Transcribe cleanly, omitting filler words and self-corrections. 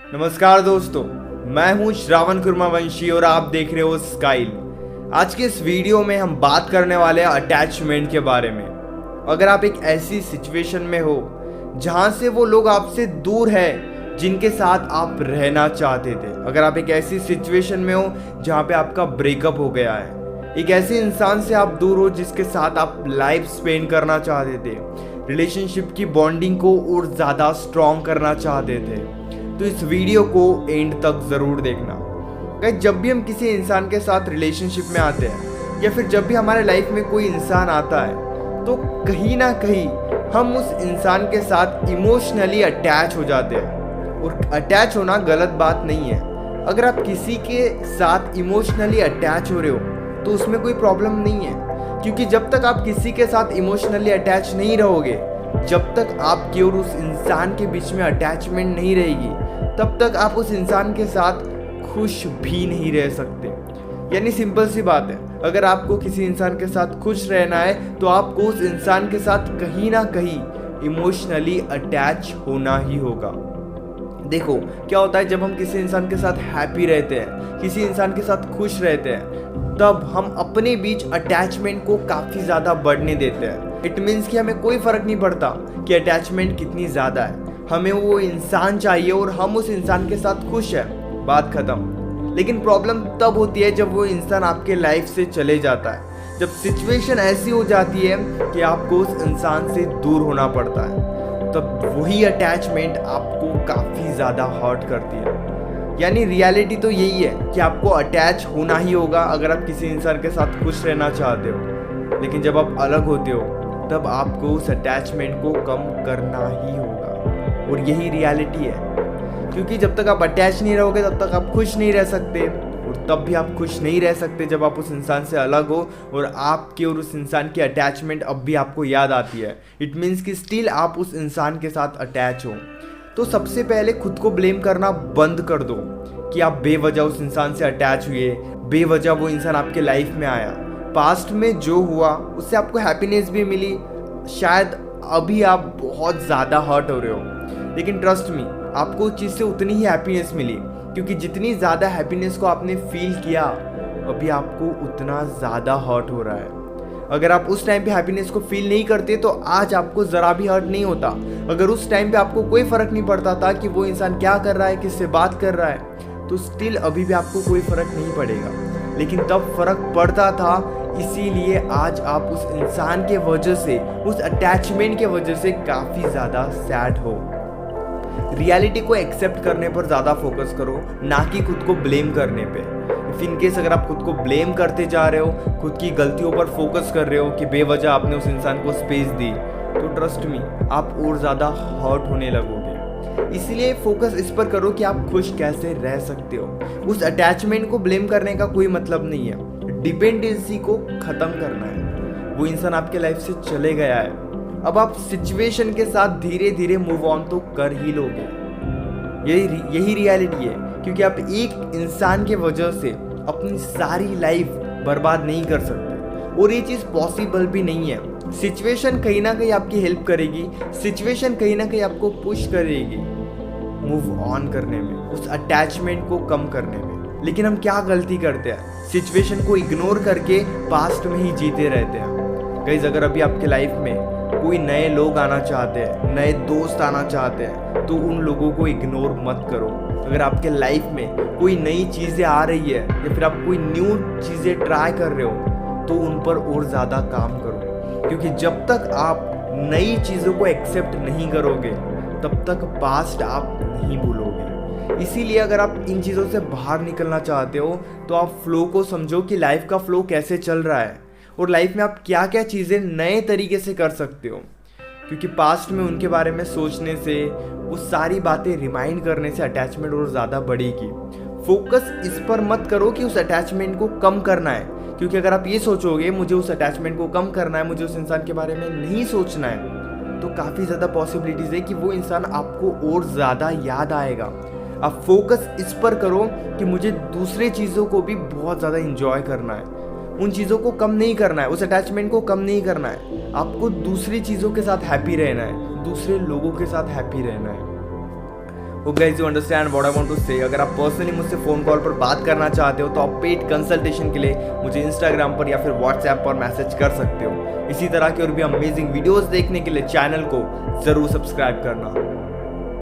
नमस्कार दोस्तों, मैं हूं श्रावण कुर्मावंशी और आप देख रहे हो स्काइल। आज के इस वीडियो में हम बात करने वाले हैं अटैचमेंट के बारे में। अगर आप एक ऐसी सिचुएशन में हो जहां से वो लोग आपसे दूर है जिनके साथ आप रहना चाहते थे, अगर आप एक ऐसी सिचुएशन में हो जहां पे आपका ब्रेकअप हो गया है, एक ऐसे इंसान से आप दूर हो जिसके साथ आप लाइफ स्पेंड करना चाहते थे, रिलेशनशिप की बॉन्डिंग को और ज़्यादा स्ट्रॉन्ग करना चाहते थे, तो इस वीडियो को एंड तक ज़रूर देखना। गाइस, जब भी हम किसी इंसान के साथ रिलेशनशिप में आते हैं या फिर जब भी हमारे लाइफ में कोई इंसान आता है तो कहीं ना कहीं हम उस इंसान के साथ इमोशनली अटैच हो जाते हैं। और अटैच होना गलत बात नहीं है। अगर आप किसी के साथ इमोशनली अटैच हो रहे हो तो उसमें कोई प्रॉब्लम नहीं है, क्योंकि जब तक आप किसी के साथ इमोशनली अटैच नहीं रहोगे, जब तक आपकी और उस इंसान के बीच में अटैचमेंट नहीं रहेगी, तब तक आप उस इंसान के साथ खुश भी नहीं रह सकते। यानी सिंपल सी बात है, अगर आपको किसी इंसान के साथ खुश रहना है तो आपको उस इंसान के साथ कहीं ना कहीं इमोशनली अटैच होना ही होगा। देखो क्या होता है, जब हम किसी इंसान के साथ हैप्पी रहते हैं, किसी इंसान के साथ खुश रहते हैं, तब हम अपने बीच अटैचमेंट को काफ़ी ज़्यादा बढ़ने देते हैं। इट मीन्स कि हमें कोई फ़र्क नहीं पड़ता कि अटैचमेंट कितनी ज़्यादा है, हमें वो इंसान चाहिए और हम उस इंसान के साथ खुश हैं, बात ख़त्म। लेकिन प्रॉब्लम तब होती है जब वो इंसान आपके लाइफ से चले जाता है, जब सिचुएशन ऐसी हो जाती है कि आपको उस इंसान से दूर होना पड़ता है, तब वही अटैचमेंट आपको काफ़ी ज़्यादा हर्ट करती है। यानी रियलिटी तो यही है कि आपको अटैच होना ही होगा अगर आप किसी इंसान के साथ खुश रहना चाहते हो। लेकिन जब आप अलग होते हो तब आपको उस अटैचमेंट को कम करना ही होगा, और यही रियलिटी है। क्योंकि जब तक आप अटैच नहीं रहोगे तब तक आप खुश नहीं रह सकते, और तब भी आप खुश नहीं रह सकते जब आप उस इंसान से अलग हो और आपकी और उस इंसान की अटैचमेंट अब भी आपको याद आती है। इट मीन्स कि स्टिल आप उस इंसान के साथ अटैच हो। तो सबसे पहले खुद को ब्लेम करना बंद कर दो कि आप बेवजह उस इंसान से अटैच हुए, बेवजह वो इंसान आपके लाइफ में आया। पास्ट में जो हुआ उससे आपको हैप्पीनेस भी मिली, शायद अभी आप बहुत ज़्यादा हर्ट हो रहे हो, लेकिन ट्रस्ट मी, आपको उस चीज़ से उतनी ही हैप्पीनेस मिली, क्योंकि जितनी ज़्यादा हैप्पीनेस को आपने फील किया अभी आपको उतना ज़्यादा हर्ट हो रहा है। अगर आप उस टाइम पे हैप्पीनेस को फील नहीं करते तो आज आपको ज़रा भी हर्ट नहीं होता। अगर उस टाइम पे आपको कोई फ़र्क नहीं पड़ता था कि वो इंसान क्या कर रहा है, किससे बात कर रहा है, तो स्टिल अभी भी आपको कोई फ़र्क नहीं पड़ेगा। लेकिन तब फ़र्क पड़ता था, इसीलिए आज आप उस इंसान के वजह से, उस अटैचमेंट के वजह से काफ़ी ज़्यादा सैड हो। रियलिटी को एक्सेप्ट करने पर ज़्यादा फोकस करो, ना कि खुद को ब्लेम करने पे। इफ इन केस अगर आप खुद को ब्लेम करते जा रहे हो, खुद की गलतियों पर फोकस कर रहे हो कि बेवजह आपने उस इंसान को स्पेस दी, तो ट्रस्ट मी, आप और ज़्यादा हर्ट होने लगोगे। इसलिए फोकस इस पर करो कि आप खुश कैसे रह सकते हो। उस अटैचमेंट को ब्लेम करने का कोई मतलब नहीं है। डिपेंडेंसी को ख़त्म करना है। वो इंसान आपके लाइफ से चले गया है, अब आप सिचुएशन के साथ धीरे धीरे मूव ऑन तो कर ही लोगे। यही रियलिटी है, क्योंकि आप एक इंसान के वजह से अपनी सारी लाइफ बर्बाद नहीं कर सकते, और ये चीज़ पॉसिबल भी नहीं है। सिचुएशन कहीं ना कहीं आपकी हेल्प करेगी, सिचुएशन कहीं ना कहीं आपको पुश करेगी मूव ऑन करने में, उस अटैचमेंट को कम करने में। लेकिन हम क्या गलती करते हैं, सिचुएशन को इग्नोर करके पास्ट में ही जीते रहते हैं। गाइस, अगर अभी आपके लाइफ में कोई नए लोग आना चाहते हैं, नए दोस्त आना चाहते हैं, तो उन लोगों को इग्नोर मत करो। अगर आपके लाइफ में कोई नई चीज़ें आ रही है या फिर आप कोई न्यू चीज़ें ट्राई कर रहे हो, तो उन पर और ज़्यादा काम करो। क्योंकि जब तक आप नई चीज़ों को एक्सेप्ट नहीं करोगे तब तक पास्ट आप नहीं भूलोगे। इसीलिए अगर आप इन चीज़ों से बाहर निकलना चाहते हो तो आप फ्लो को समझो कि लाइफ का फ्लो कैसे चल रहा है, और लाइफ में आप क्या क्या चीज़ें नए तरीके से कर सकते हो। क्योंकि पास्ट में उनके बारे में सोचने से, वो सारी बातें रिमाइंड करने से अटैचमेंट और ज़्यादा बढ़ेगी। फोकस इस पर मत करो कि उस अटैचमेंट को कम करना है, क्योंकि अगर आप ये सोचोगे मुझे उस अटैचमेंट को कम करना है, मुझे उस इंसान के बारे में नहीं सोचना है, तो काफ़ी ज़्यादा पॉसिबिलिटीज़ है कि वो इंसान आपको और ज़्यादा याद आएगा। आप फोकस इस पर करो कि मुझे दूसरे चीज़ों को भी बहुत ज़्यादा इंजॉय करना है, उन चीज़ों को कम नहीं करना है, उस अटैचमेंट को कम नहीं करना है। आपको दूसरी चीज़ों के साथ हैप्पी रहना है, दूसरे लोगों के साथ हैप्पी रहना है। हो guys, you understand what I want to say. अगर आप पर्सनली मुझसे फ़ोन कॉल पर बात करना चाहते हो तो आप पेड कंसल्टेशन के लिए मुझे इंस्टाग्राम पर या फिर व्हाट्सएप पर मैसेज कर सकते हो। इसी तरह के और भी अमेजिंग वीडियोस देखने के लिए चैनल को ज़रूर सब्सक्राइब करना।